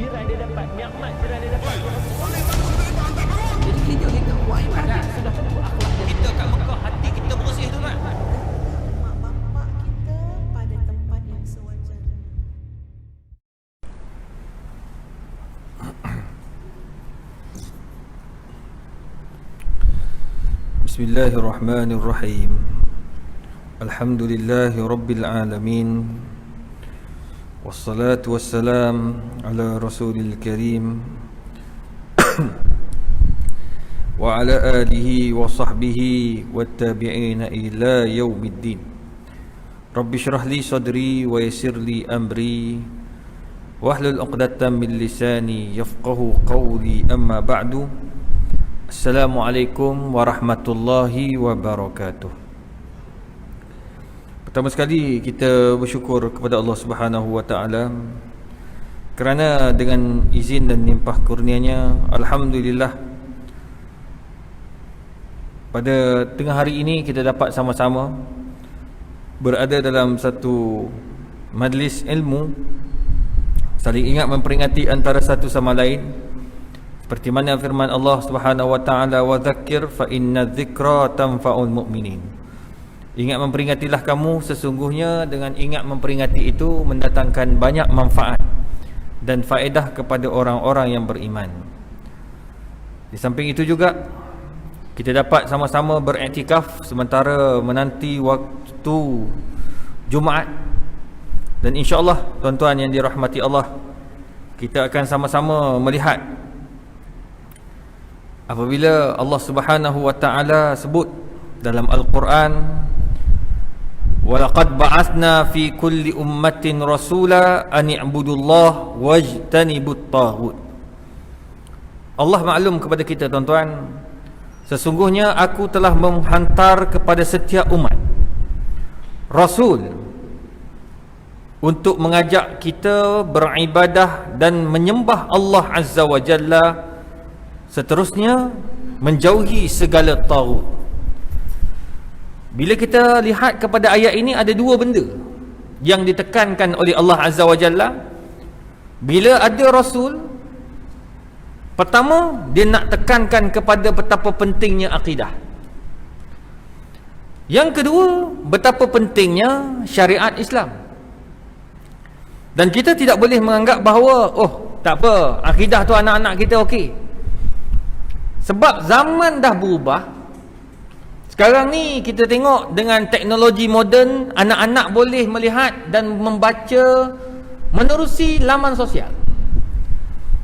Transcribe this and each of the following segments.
jiran dia dapat, nikmat jiran dia dapat. Jadi kita buat ibadat. Sudah tentu akhlak dia. Kita kat Mekah, hati kita bersih tu kan. Mak bapak kita pada tempat yang sewajarnya. Bismillahirrahmanirrahim. Alhamdulillahi Rabbil Alamin. Wassalatu wassalam ala Rasulil Karim wa ala alihi wa sahbihi wattabi'ina ila yaumiddin. Rabbi syrah li sadri wa yassir li amri wahlul 'uqdatam min lisani yafqahu qawli, amma ba'du. Assalamualaikum warahmatullahi wabarakatuh. Pertama sekali kita bersyukur kepada Allah Subhanahu wa taala kerana dengan izin dan limpah kurnia-Nya, alhamdulillah, pada tengah hari ini kita dapat sama-sama berada dalam satu majlis ilmu, saling ingat memperingati antara satu sama lain, seperti mana firman Allah Subhanahu wa taala, wa dzakkir fa inna dzikra tanfa'ul mu'minin. Ingat memperingatilah kamu, sesungguhnya dengan ingat memperingati itu mendatangkan banyak manfaat dan faedah kepada orang-orang yang beriman. Di samping itu juga kita dapat sama-sama beriktikaf sementara menanti waktu Jumaat. Dan insya-Allah tuan-tuan yang dirahmati Allah, kita akan sama-sama melihat apabila Allah Subhanahu wa taala sebut dalam Al-Quran, walaqad ba'athna fi kulli ummatin rasula an i'budullah wajtanibut taghut. Allah maklum kepada kita tuan-tuan, sesungguhnya aku telah menghantar kepada setiap umat rasul untuk mengajak kita beribadah dan menyembah Allah Azza wa Jalla, seterusnya menjauhi segala taghut. Bila kita lihat kepada ayat ini, ada dua benda yang ditekankan oleh Allah Azza wa Jalla. Bila ada Rasul, pertama dia nak tekankan kepada betapa pentingnya akidah. Yang kedua, betapa pentingnya syariat Islam. Dan kita tidak boleh menganggap bahawa tak apa, akidah tu anak-anak kita okey. Sebab zaman dah berubah. Sekarang ni kita tengok dengan teknologi moden, anak-anak boleh melihat dan membaca menerusi laman sosial.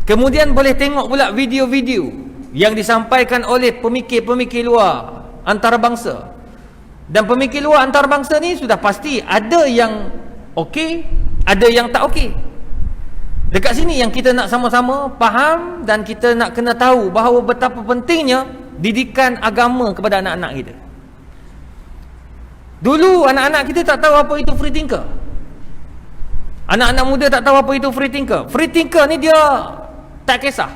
Kemudian boleh tengok pula video-video yang disampaikan oleh pemikir-pemikir luar antarabangsa. Dan pemikir luar antarabangsa ni sudah pasti ada yang okey, ada yang tak okey. Dekat sini yang kita nak sama-sama faham dan kita nak kena tahu bahawa betapa pentingnya didikan agama kepada anak-anak kita. Dulu anak-anak kita tak tahu apa itu free thinker. Anak-anak muda tak tahu apa itu free thinker. Free thinker ni dia tak kisah,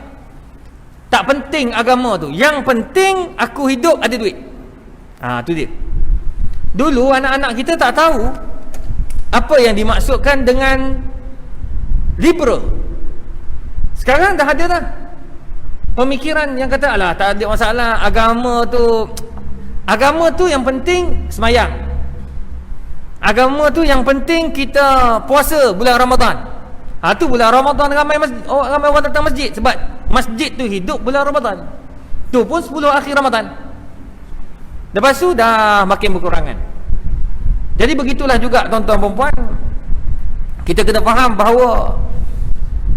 tak penting agama tu, yang penting aku hidup ada duit. Tu dia. Dulu anak-anak kita tak tahu apa yang dimaksudkan dengan liberal. Sekarang dah ada dah pemikiran yang kata, alah tak ada masalah, agama tu yang penting semayang, agama tu yang penting kita puasa bulan Ramadan. Tu bulan Ramadan ramai orang datang masjid, sebab masjid tu hidup bulan Ramadan. Tu pun 10 akhir Ramadan. Lepas tu dah makin berkurangan. Jadi begitulah juga tuan-tuan dan puan, kita kena faham bahawa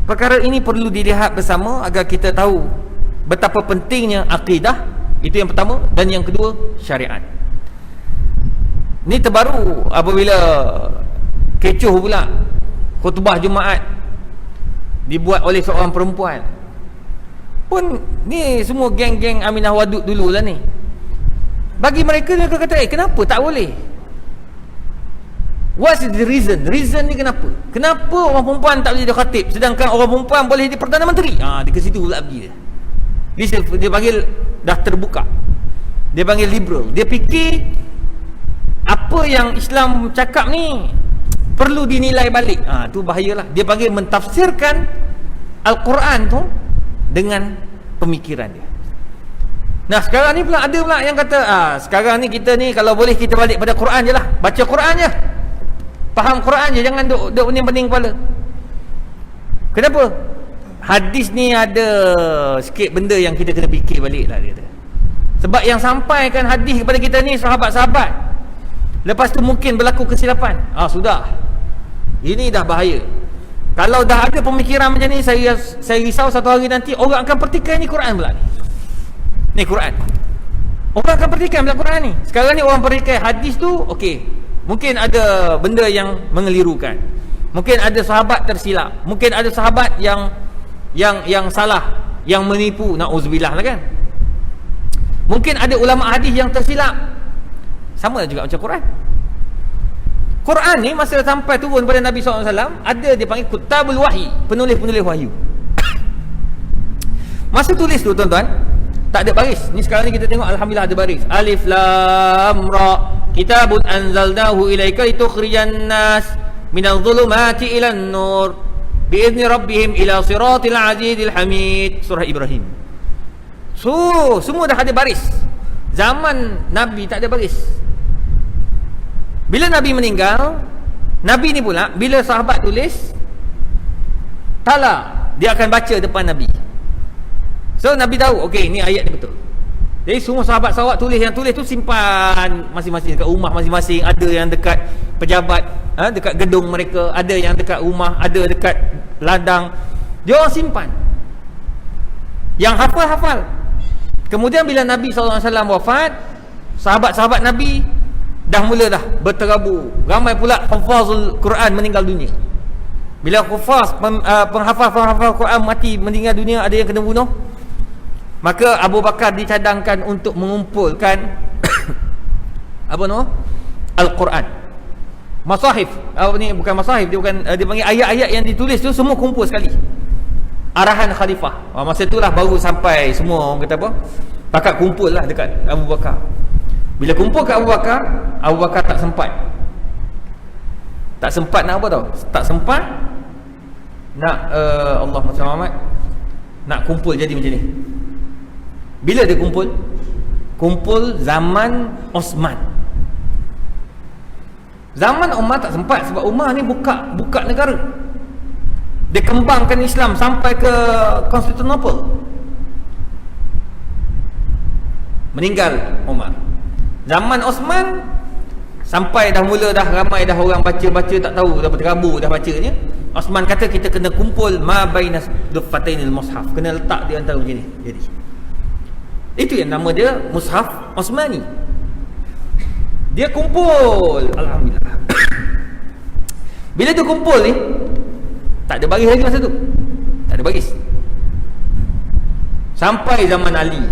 perkara ini perlu dilihat bersama agar kita tahu betapa pentingnya akidah. Itu yang pertama. Dan yang kedua, syariat. Ini terbaru apabila kecoh pula khutbah Jumaat dibuat oleh seorang perempuan. Pun ni semua geng-geng Aminah Wadud dululah ni. Bagi mereka, mereka kata, kenapa tak boleh? What's the reason? Reason ni kenapa? Kenapa orang perempuan tak boleh jadi khatib, sedangkan orang perempuan boleh jadi Perdana Menteri? Dia ke situ pula pergi dia. Dia panggil dah terbuka. Dia panggil liberal. Dia fikir apa yang Islam cakap ni perlu dinilai balik. Tu bahayalah. Dia panggil mentafsirkan Al-Quran tu dengan pemikiran dia. Nah sekarang ni pula ada pula yang kata sekarang ni kita ni kalau boleh kita balik pada Quran je lah, baca Quran je, faham Quran je, jangan duk pening-pening kepala. Kenapa? Hadis ni ada sikit benda yang kita kena fikir balik lah, dia kata. Sebab yang sampaikan hadis kepada kita ni sahabat-sahabat, lepas tu mungkin berlaku kesilapan. Sudah, ini dah bahaya. Kalau dah ada pemikiran macam ni, saya risau satu hari nanti orang akan pertikaian ni Quran pula ni Quran. Orang akan pertikaian pula Quran ni. Sekarang ni orang pertikaian hadis tu, okey, mungkin ada benda yang mengelirukan, mungkin ada sahabat tersilap, mungkin ada sahabat yang salah, yang menipu, na'udzubillah lah kan. Mungkin ada ulama hadis yang tersilap. Sama juga macam Quran. Quran ni masa sampai turun pada Nabi SAW, ada dia panggil kutabul wahyi, penulis-penulis wahyu. Masa tulis tu tuan-tuan, tak ada baris. Ni sekarang ni kita tengok alhamdulillah ada baris. Alif lam ra, kitabun anzalnahu ilaika litukhrijan nas minadh dhulumati ilan nur biizni rabbihim ila siratil azizil hamid. Surah Ibrahim. Semua dah ada baris. Zaman Nabi tak ada baris. Bila Nabi meninggal, Nabi ni pula bila sahabat tulis, tala, dia akan baca depan Nabi. So Nabi tahu, okey, ni ayat ni betul. Jadi semua sahabat-sahabat tulis, yang tulis tu simpan masing-masing dekat rumah masing-masing. Ada yang dekat pejabat, dekat gedung mereka, ada yang dekat rumah, ada dekat ladang. Dia orang simpan. Yang hafal-hafal. Kemudian bila Nabi SAW wafat, sahabat-sahabat Nabi dah mula dah berterabur. Ramai pula hafazul Quran meninggal dunia. Bila hafaz, penghafal Quran mati, meninggal dunia, ada yang kena bunuh, maka Abu Bakar dicadangkan untuk mengumpulkan Al-Quran. Masahif, ni bukan masahif, dia panggil ayat-ayat yang ditulis tu semua kumpul sekali. Arahan khalifah. Masa itulah baru sampai semua, orang kata apa, pakat kumpul lah dekat Abu Bakar. Bila kumpul kat Abu Bakar tak sempat. Tak sempat nak apa tau? Tak sempat nak Allah Muhammad nak kumpul jadi macam ni. Bila dia kumpul zaman Osman. Zaman Umar tak sempat, sebab Umar ni buka negara. Dia kembangkan Islam sampai ke Konstantinopel. Meninggal Umar. Zaman Osman sampai dah mula dah ramai dah orang baca tak tahu, dah berterabur dah bacanya. Osman kata kita kena kumpul ma bainas duffatainil mushaf, kena letak di antara macam ni. Jadi itu yang nama dia Mushaf Osmani. Dia kumpul, alhamdulillah. Bila dia kumpul ni, tak ada baris lagi masa tu. Tak ada baris. Sampai zaman Ali.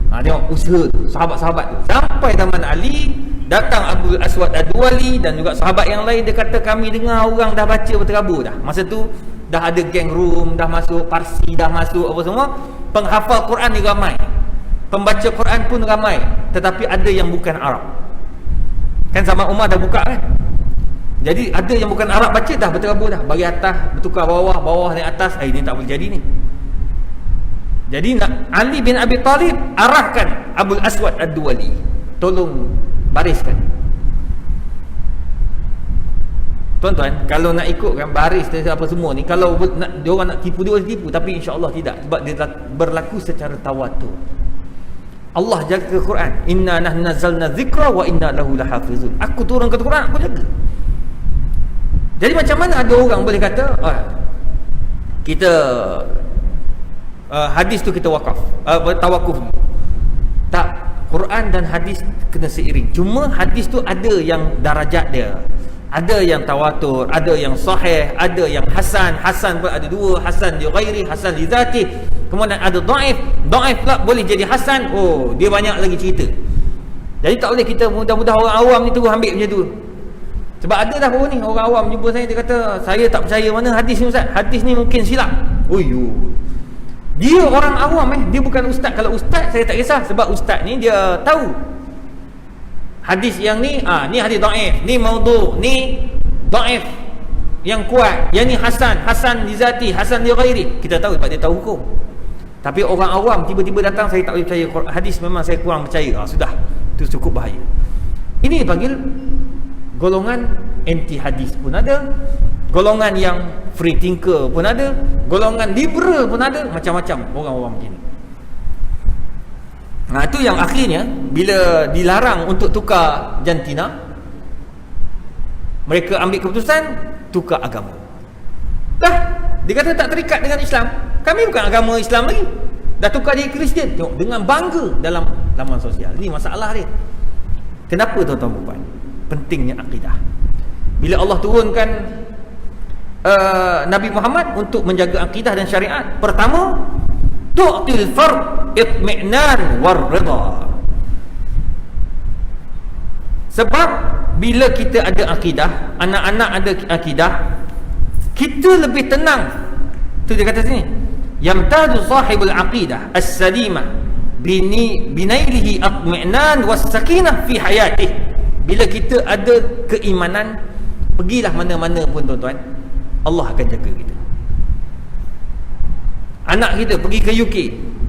Tengok usaha tu, sahabat-sahabat tu. Sampai zaman Ali, datang Abdul Aswad Ad-Duwali dan juga sahabat yang lain. Dia kata kami dengar orang dah baca berterabur dah. Masa tu dah ada geng Rum, dah masuk Parsi, dah masuk apa semua. Penghafal Quran ni ramai, pembaca Quran pun ramai. Tetapi ada yang bukan Arab. Kan zaman Umar dah buka kan. Jadi ada yang bukan Arab baca dah berterabur dah. Bagi atas bertukar bawah, bawah naik atas. Ini tak boleh jadi ni. Jadi Ali bin Abi Talib arahkan Abdul Aswad Ad-Duwali, tolong bariskan. Tuan-tuan, kalau nak ikutkan baris dan apa semua ni, kalau dia orang nak tipu, dia boleh tipu, tapi insya-Allah tidak, sebab dia berlaku secara tawatur. Allah jaga Quran. Inna nahnu nazzalna dzikra wa inna lahu lahafizun. Aku turunkan Quran, aku jaga. Jadi macam mana ada orang boleh kata kita hadis tu kita tawakuf. Tak, Quran dan hadis kena seiring. Cuma hadis tu ada yang darajat dia. Ada yang tawatur, ada yang sahih, ada yang hasan. Hasan pun ada dua, hasan li ghairi, hasan li zati. Kemudian ada dhaif. Dhaif pula boleh jadi hasan. Oh, dia banyak lagi cerita. Jadi tak boleh kita mudah-mudah orang awam ni terus ambil macam tu. Sebab ada dah baru ni orang awam jumpa saya, dia kata saya tak percaya mana hadis ni ustaz. Hadis ni mungkin silap. Dia orang awam dia bukan ustaz. Kalau ustaz saya tak kisah, sebab ustaz ni dia tahu hadis yang ni ni hadis dhaif, ni maudhu', ni dhaif. yang kuat, yang ni Hasan li zati, Hasan li ghairi, kita tahu sebab dia tahu hukum. Tapi orang awam tiba-tiba datang, saya tak boleh percaya hadis, memang saya kurang percaya, sudah, itu cukup bahaya. Ini dipanggil golongan anti hadis pun ada, golongan yang free thinker pun ada, golongan liberal pun ada, macam-macam orang-orang begini. Nah, itu yang akhirnya bila dilarang untuk tukar jantina, mereka ambil keputusan tukar agama. Dah, dia kata tak terikat dengan Islam. Kami bukan agama Islam lagi. Dah tukar jadi Kristian. Tengok, dengan bangga dalam laman sosial. Ini masalah dia. Kenapa tuan-tuan dan puan? Pentingnya akidah. Bila Allah turunkan Nabi Muhammad untuk menjaga akidah dan syariat, pertama, tu'til fard itmi'nan war ridha. Sebab bila kita ada akidah, anak-anak ada akidah, kita lebih tenang. Tu dia kata sini, yamtadu sahibul aqidah as-salimah binailihi atmi'nan was-sakinah fi hayatih. Bila kita ada keimanan, pergilah mana-mana pun tuan-tuan, Allah akan jaga kita. Anak kita pergi ke UK,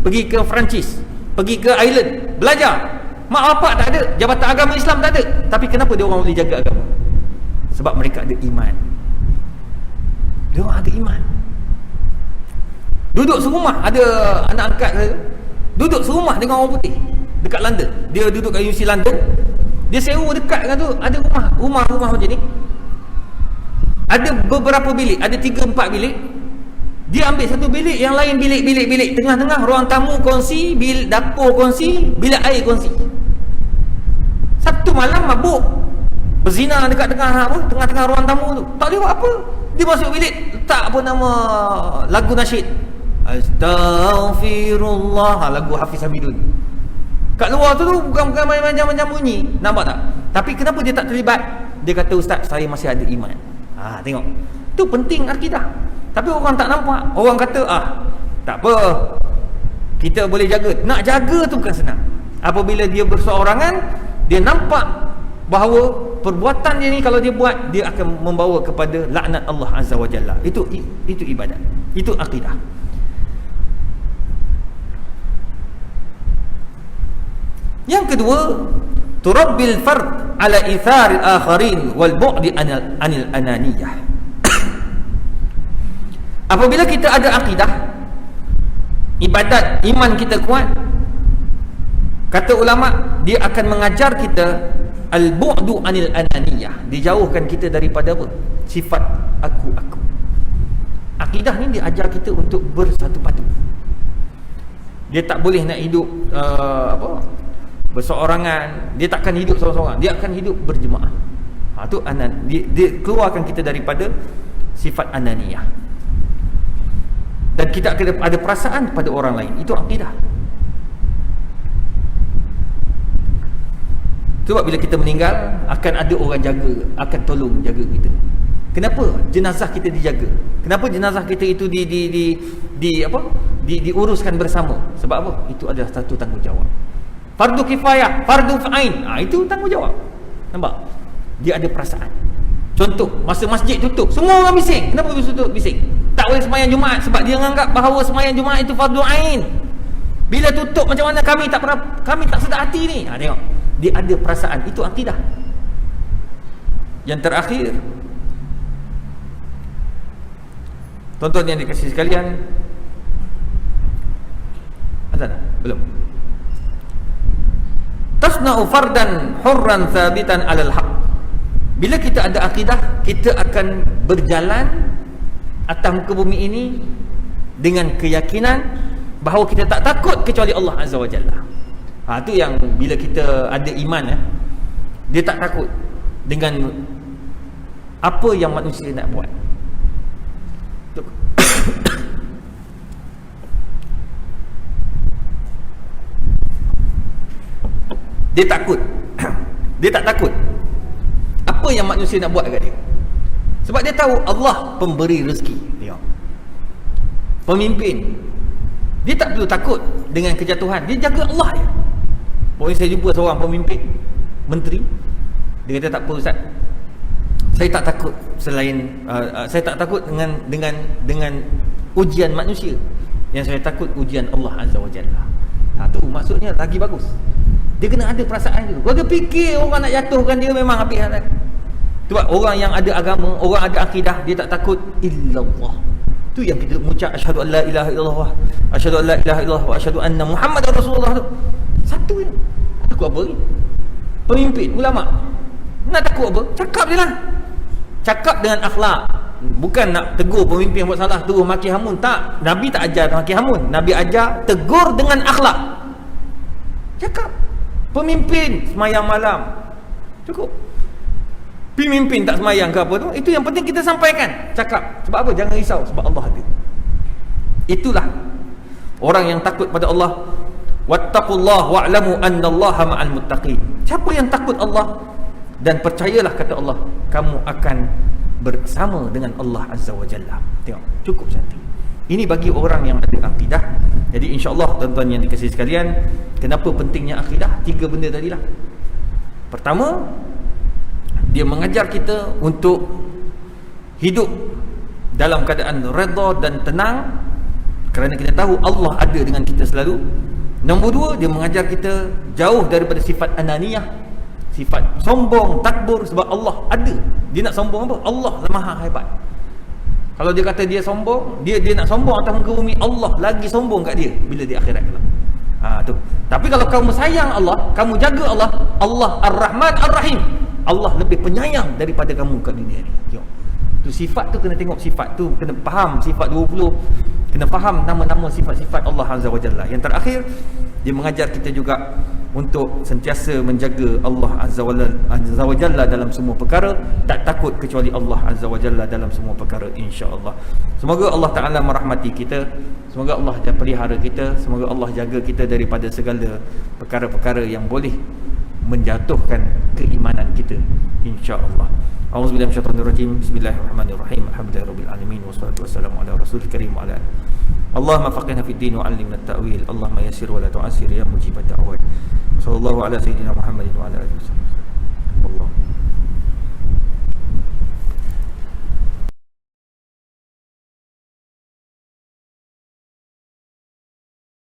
pergi ke Perancis, pergi ke Ireland, belajar, mak bapak tak ada, jabatan agama Islam tak ada, tapi kenapa dia orang boleh jaga agama? Sebab mereka ada iman. Dia orang ada iman. Duduk serumah, ada anak angkat saya, duduk serumah dengan orang putih dekat London. Dia duduk kat UC London, dia sewa dekat dengan tu, ada rumah macam ni, ada beberapa bilik, ada 3-4 bilik. Dia ambil satu bilik, yang lain bilik, tengah-tengah ruang tamu kongsi, bilik dapur kongsi, bilik air kongsi. Sabtu malam mabuk, berzina dekat tengah-tengah ruang tamu tu. Tak boleh buat apa. Dia masuk bilik, letak apa nama lagu nasyid, Astaghfirullah, lagu Hafiz Hamidun. Kat luar tu bukan macam bunyi, nampak tak? Tapi kenapa dia tak terlibat? Dia kata, ustaz, saya masih ada iman. Tengok, tu penting akidah. Tapi orang tak nampak. Orang kata, tak apa, kita boleh jaga. Nak jaga tu bukan senang. Apabila dia berseorangan, dia nampak bahawa perbuatan dia ni kalau dia buat, dia akan membawa kepada laknat Allah Azza wa Jalla. Itu ibadat. Itu akidah. Yang kedua, turabbil fard ala ithar al-akharin wal bu'di anil ananiyah. Apabila kita ada akidah, ibadat, iman kita kuat, kata ulama, dia akan mengajar kita al-bu'du anil ananiyah, dijauhkan kita daripada apa? Sifat aku. Akidah ni dia ajar kita untuk bersatu padu. Dia tak boleh nak hidup berseorangan. Dia takkan hidup seorang-seorang, dia akan hidup berjemaah. Tu dia keluarkan kita daripada sifat ananiyah, dan kita akan ada perasaan pada orang lain. Itu akidah. Sebab bila kita meninggal, akan ada orang jaga, akan tolong jaga kita. Kenapa jenazah kita dijaga? Kenapa jenazah kita itu diuruskan bersama? Sebab apa? Itu adalah satu tanggungjawab. Fardu kifayah, fardu ain. Itu tanggungjawab. Nampak? Dia ada perasaan. Contoh, masa masjid tutup, semua orang bising. Kenapa bising? Tak boleh sembahyang Jumaat sebab dia menganggap bahawa sembahyang Jumaat itu fardu ain. Bila tutup, macam mana kami tak sedar hati ni? Tengok, dia ada perasaan. Itu akidah. Yang terakhir, tuan-tuan yang dikasihi sekalian, ada tak? Belum. Tasna'u fardan hurran thabitan alal haq. Bila kita ada akidah, kita akan berjalan atas muka bumi ini dengan keyakinan bahawa kita tak takut kecuali Allah Azza wa Jalla. Itu yang bila kita ada iman, dia tak takut dengan apa yang manusia nak buat. Dia takut. Dia tak takut apa yang manusia nak buat dekat dia. Sebab dia tahu Allah pemberi rezeki. Tengok, pemimpin, dia tak perlu takut dengan kejatuhan. Dia jaga Allah je. Pokoknya saya jumpa seorang pemimpin, menteri, dia kata, tak apa ustaz, Saya tak takut saya tak takut dengan ujian manusia. Yang saya takut ujian Allah Azza wa Jalla. Tu maksudnya lagi bagus. Dia kena ada perasaan dulu. Kau fikir orang nak jatuhkan dia memang habis halat. Sebab orang yang ada agama, orang ada akidah, dia tak takut illallah. Tu yang kita mengucap asyhadu an la ilaha illallah, asyhadu an la ilaha illallah wa asyhadu anna Muhammadar Rasulullah tu. Satu je. Takut apa ni? Pemimpin, ulama. Nak takut apa? Cakap je lah. Cakap dengan akhlak. Bukan nak tegur pemimpin buat salah, terus maki hamun. Tak. Nabi tak ajar maki hamun. Nabi ajar tegur dengan akhlak. Cakap. Pemimpin semayang malam. Cukup. Pemimpin tak semayang ke apa tu, itu yang penting kita sampaikan. Cakap. Sebab apa? Jangan risau. Sebab Allah ada. Itulah orang yang takut pada Allah. Wattaqullah wa'lamu annallaha ma'al muttaqin. Siapa yang takut Allah dan percayalah kata Allah, kamu akan bersama dengan Allah Azza wa Jalla. Tengok, cukup cantik. Ini bagi orang yang ada akidah. Jadi insya-Allah tuan-tuan yang dikasihi sekalian, kenapa pentingnya akidah? 3 benda tadilah. Pertama, dia mengajar kita untuk hidup dalam keadaan redha dan tenang kerana kita tahu Allah ada dengan kita selalu. Nombor 2, dia mengajar kita jauh daripada sifat ananiyah, sifat sombong, takbur, sebab Allah ada. Dia nak sombong apa? Allah Maha hebat. Kalau dia kata dia sombong, dia nak sombong atas muka bumi, Allah lagi sombong kat dia bila di akhirat kelak. Tu. Tapi kalau kamu sayang Allah, kamu jaga Allah, Allah Ar-Rahman Ar-Rahim. Allah lebih penyayang daripada kamu kat dunia ni. Tengok. Tu sifat tu kena tengok, sifat tu kena faham, sifat 20. Kena faham nama-nama sifat-sifat Allah Azza wa Jalla. Yang terakhir, dia mengajar kita juga untuk sentiasa menjaga Allah Azza wa Jalla dalam semua perkara, tak takut kecuali Allah Azza wa Jalla dalam semua perkara, insya-Allah. Semoga Allah Taala merahmati kita, semoga Allah pelihara kita, semoga Allah jaga kita daripada segala perkara-perkara yang boleh menjatuhkan keimanan kita, insya-Allah. A'udzubillahi minasyaitonir rajim. Bismillahirrahmanirrahim. Alhamdulillahirabbil alamin wassalatu wassalamu ala rasulil karim wa ala Allahumma faqihna fid din wa 'allimna at-ta'wil. Allahumma yassir wa la tu'assir ya mujibat da'wat. Sallallahu ala sayyidina Muhammadin wa ala alihi wasallam. Allah